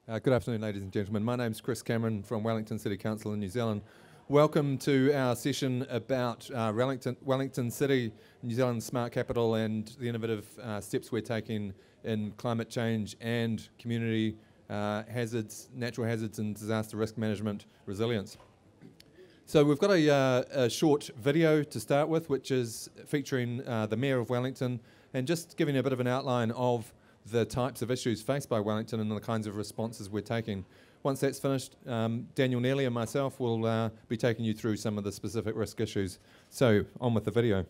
Good afternoon, ladies and gentlemen. My name's Chris Cameron from Wellington City Council in New Zealand. Welcome to our session about Wellington City, New Zealand's smart capital, and the innovative steps we're taking in climate change and community hazards, natural hazards and disaster risk management resilience. So we've got a short video to start with, which is featuring the Mayor of Wellington, and just giving you a bit of an outline of the types of issues faced by Wellington and the kinds of responses we're taking. Once that's finished, Daniel Neely and myself will be taking you through some of the specific risk issues. So, on with the video.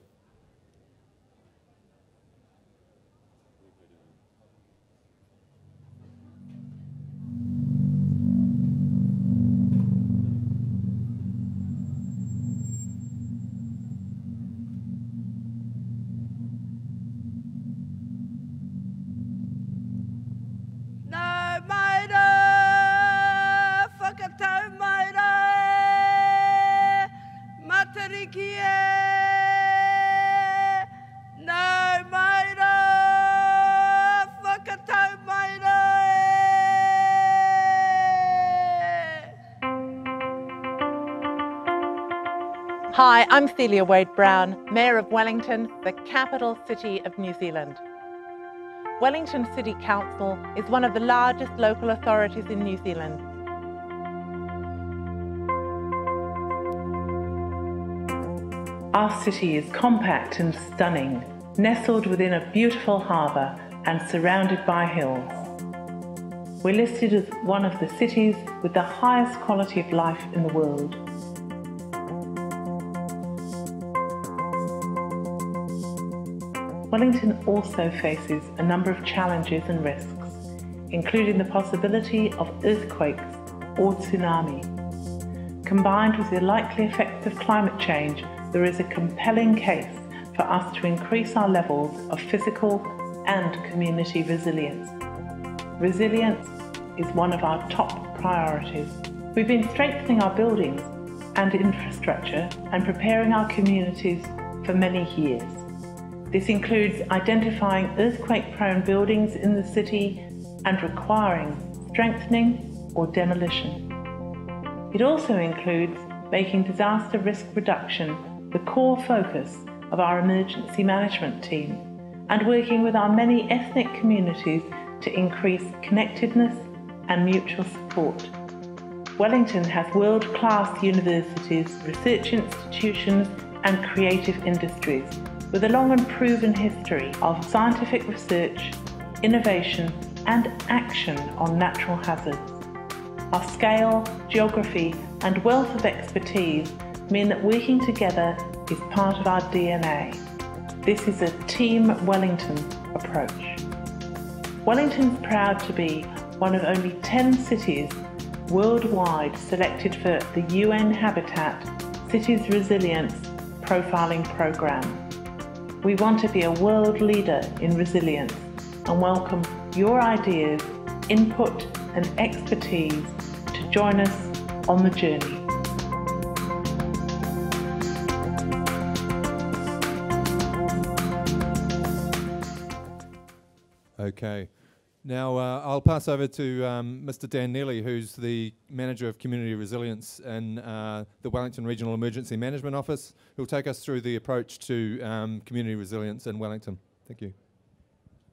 Hi, I'm Celia Wade-Brown, Mayor of Wellington, the capital city of New Zealand. Wellington City Council is one of the largest local authorities in New Zealand. Our city is compact and stunning, nestled within a beautiful harbour and surrounded by hills. We're listed as one of the cities with the highest quality of life in the world. Wellington also faces a number of challenges and risks, including the possibility of earthquakes or tsunami. Combined with the likely effects of climate change, there is a compelling case for us to increase our levels of physical and community resilience. Resilience is one of our top priorities. We've been strengthening our buildings and infrastructure and preparing our communities for many years. This includes identifying earthquake-prone buildings in the city and requiring strengthening or demolition. It also includes making disaster risk reduction the core focus of our emergency management team and working with our many ethnic communities to increase connectedness and mutual support. Wellington has world-class universities, research institutions and creative industries, with a long and proven history of scientific research, innovation and action on natural hazards. Our scale, geography and wealth of expertise mean that working together is part of our DNA. This is a Team Wellington approach. Wellington's proud to be one of only 10 cities worldwide selected for the UN Habitat Cities Resilience Profiling Programme. We want to be a world leader in resilience and welcome your ideas, input and expertise to join us on the journey. Okay. Now I'll pass over to Mr. Dan Neely, who's the Manager of Community Resilience in the Wellington Regional Emergency Management Office, who'll take us through the approach to community resilience in Wellington. Thank you.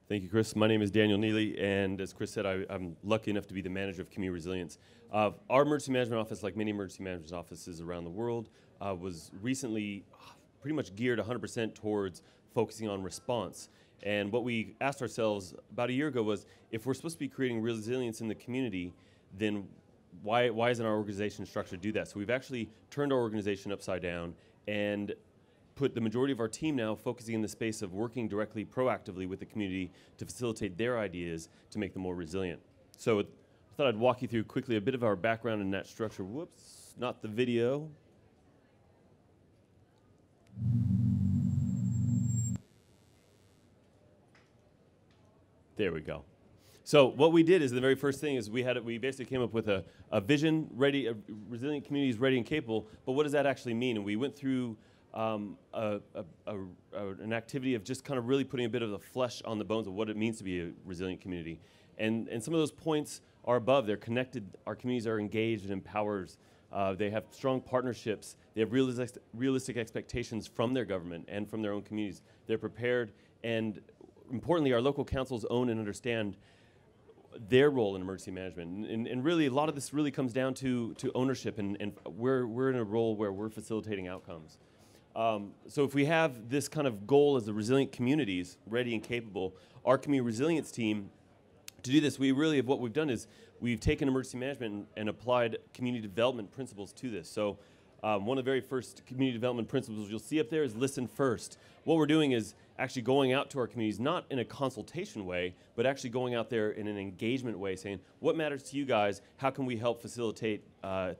Thank you, Chris. My name is Daniel Neely, and as Chris said, I'm lucky enough to be the Manager of Community Resilience. Our Emergency Management Office, like many emergency management offices around the world, was recently pretty much geared 100% towards focusing on response. And what we asked ourselves about a year ago was, if we're supposed to be creating resilience in the community, then why isn't our organization structured to do that? So we've actually turned our organization upside down and put the majority of our team now focusing in the space of working directly, proactively with the community to facilitate their ideas to make them more resilient. So I thought I'd walk you through quickly a bit of our background in that structure. Whoops, not the video. There we go. So what we did is the very first thing is we basically came up with a vision ready, resilient communities ready and capable, but what does that actually mean? And we went through an activity of just kind of really putting a bit of the flesh on the bones of what it means to be a resilient community. And some of those points are above. They're connected. Our communities are engaged and empowered. They have strong partnerships. They have realistic expectations from their government and from their own communities. They're prepared, and importantly, our local councils own and understand their role in emergency management. And really, a lot of this really comes down to ownership, and we're in a role where we're facilitating outcomes. So if we have this kind of goal as the resilient communities, ready and capable, our community resilience team, to do this, what we've done is we've taken emergency management and applied community development principles to this. So one of the very first community development principles you'll see up there is listen first. What we're doing is actually going out to our communities, not in a consultation way, but actually going out there in an engagement way, saying, what matters to you guys? How can we help facilitate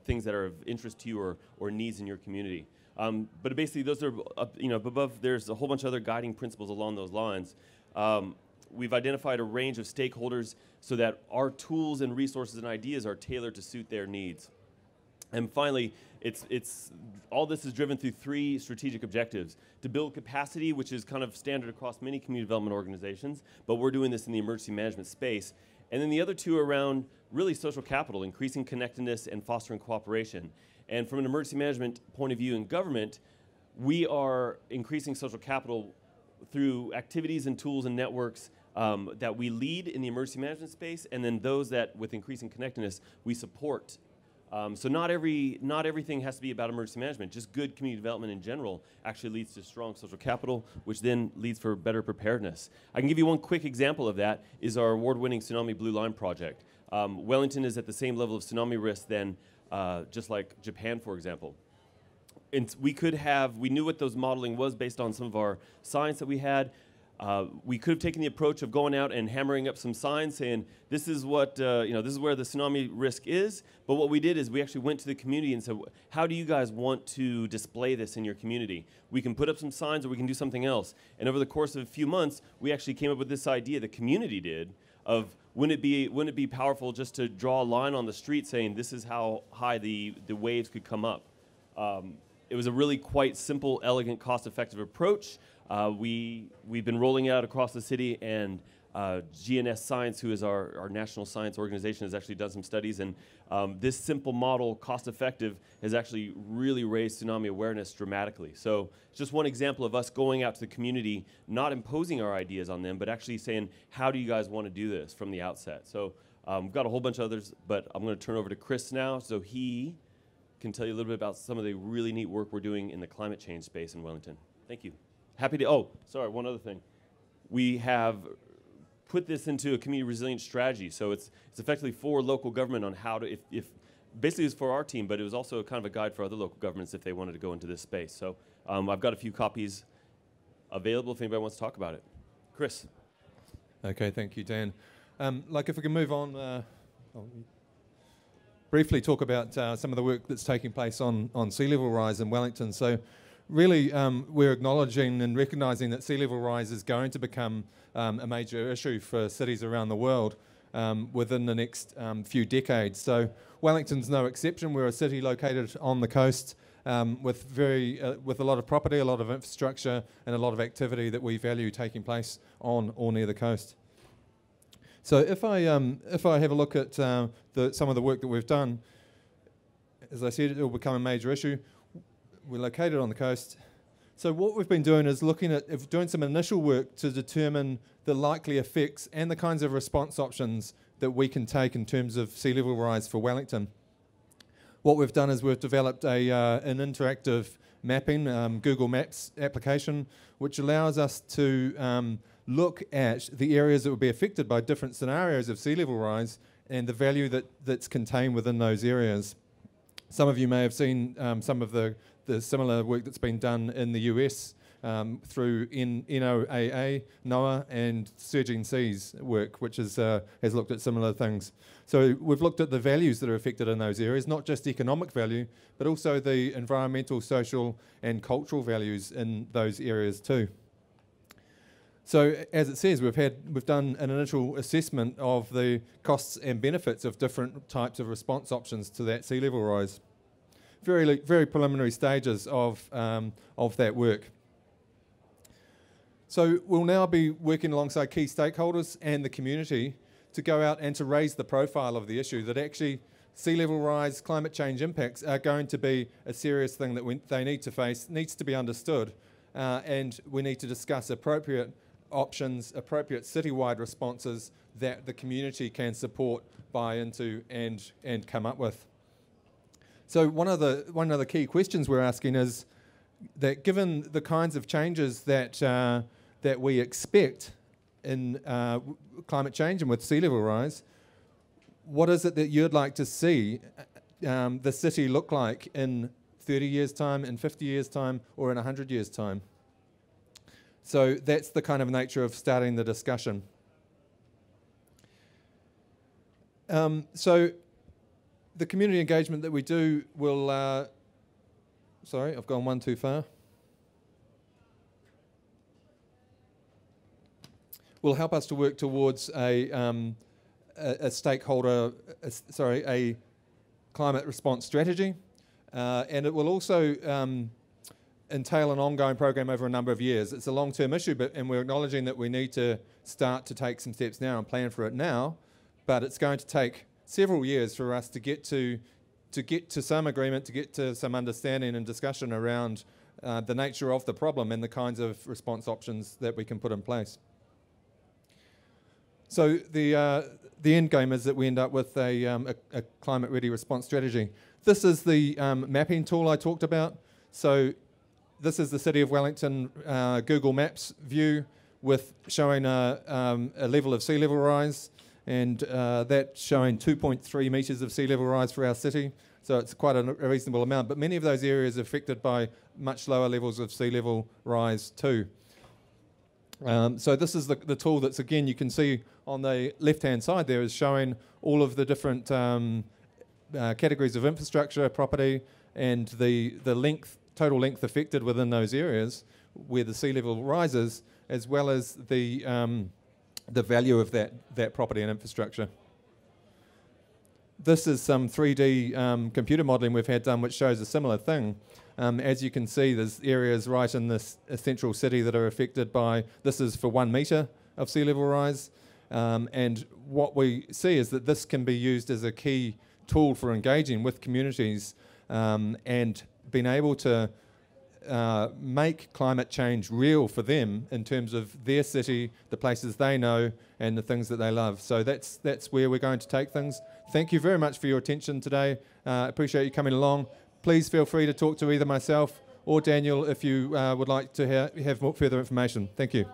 things that are of interest to you or needs in your community? But basically, those are, above, there's a whole bunch of other guiding principles along those lines. We've identified a range of stakeholders so that our tools and resources and ideas are tailored to suit their needs. And finally, all this is driven through 3 strategic objectives: to build capacity, which is kind of standard across many community development organizations, but we're doing this in the emergency management space. And then the other 2 around really social capital, increasing connectedness and fostering cooperation. And from an emergency management point of view in government, we are increasing social capital through activities and tools and networks that we lead in the emergency management space, and then those that, with increasing connectedness, we support. So not everything has to be about emergency management. Just good community development in general actually leads to strong social capital, which then leads for better preparedness. I can give you one quick example of that is our award-winning Tsunami Blue Line project. Wellington is at the same level of tsunami risk than just like Japan, for example. And we knew what those modeling was based on some of our science that we had. We could have taken the approach of going out and hammering up some signs saying, this is what, this is where the tsunami risk is. But what we did is we actually went to the community and said, how do you guys want to display this in your community? We can put up some signs or we can do something else. And over the course of a few months, we actually came up with this idea, the community did, of wouldn't it be powerful just to draw a line on the street saying, this is how high the waves could come up. It was a really quite simple, elegant, cost-effective approach. We've been rolling it out across the city, and GNS Science, who is our national science organization, has actually done some studies, and this simple model, cost-effective, has actually really raised tsunami awareness dramatically. So it's just one example of us going out to the community, not imposing our ideas on them, but actually saying, how do you guys want to do this from the outset? So we've got a whole bunch of others, but I'm going to turn over to Chris now, so he can tell you a little bit about some of the really neat work we're doing in the climate change space in Wellington. Thank you. Happy to, oh, sorry, one other thing. We have put this into a community resilience strategy, so it's effectively for local government on how to, basically it's for our team, but it was also kind of a guide for other local governments if they wanted to go into this space. So I've got a few copies available if anybody wants to talk about it. Chris. Okay, thank you, Dan. If we can move on, I'll briefly talk about some of the work that's taking place on sea level rise in Wellington. So really, we're acknowledging and recognising that sea level rise is going to become a major issue for cities around the world within the next few decades. So Wellington's no exception. We're a city located on the coast with a lot of property, a lot of infrastructure, and a lot of activity that we value taking place on or near the coast. So if I have a look at some of the work that we've done, as I said, it will become a major issue. We're located on the coast. So what we've been doing is looking at doing some initial work to determine the likely effects and the kinds of response options that we can take in terms of sea level rise for Wellington. What we've done is we've developed an interactive mapping, Google Maps application, which allows us to look at the areas that would be affected by different scenarios of sea level rise and the value that's contained within those areas. Some of you may have seen some of the similar work that's been done in the US through NOAA, NOAA, and Surging Seas work, which has looked at similar things. So we've looked at the values that are affected in those areas, not just economic value, but also the environmental, social, and cultural values in those areas too. So as it says, we've done an initial assessment of the costs and benefits of different types of response options to that sea level rise. very preliminary stages of that work. So we'll now be working alongside key stakeholders and the community to go out and to raise the profile of the issue, that actually sea level rise, climate change impacts are going to be a serious thing that they need to face, needs to be understood, and we need to discuss appropriate options, appropriate citywide responses that the community can support, buy into, and come up with. So one of the key questions we're asking is that given the kinds of changes that we expect in climate change and with sea level rise, what is it that you'd like to see the city look like in 30 years' time, in 50 years' time, or in 100 years' time? So that's the kind of nature of starting the discussion. So the community engagement that we do will... sorry, I've gone one too far. Will help us to work towards a climate response strategy, and it will also entail an ongoing program over a number of years. It's a long-term issue, and we're acknowledging that we need to start to take some steps now and plan for it now, but it's going to take several years for us to get to some agreement, to get to some understanding and discussion around the nature of the problem and the kinds of response options that we can put in place. So the end game is that we end up with a climate-ready response strategy. This is the mapping tool I talked about. So this is the City of Wellington Google Maps view with showing a level of sea level rise, and that showing 2.3 metres of sea level rise for our city. So it's quite a reasonable amount, but many of those areas are affected by much lower levels of sea level rise too. So this is the tool that's, again, you can see on the left-hand side there is showing all of the different categories of infrastructure, property, and the total length affected within those areas where the sea level rises, as well as the value of that property and infrastructure. This is some 3D computer modelling we've had done which shows a similar thing. As you can see, there's areas right in this central city that are affected by, this is for 1 metre of sea level rise, and what we see is that this can be used as a key tool for engaging with communities and being able to make climate change real for them in terms of their city, the places they know, and the things that they love. So that's where we're going to take things. Thank you very much for your attention today. Appreciate you coming along. Please feel free to talk to either myself or Daniel if you would like to have more further information. Thank you.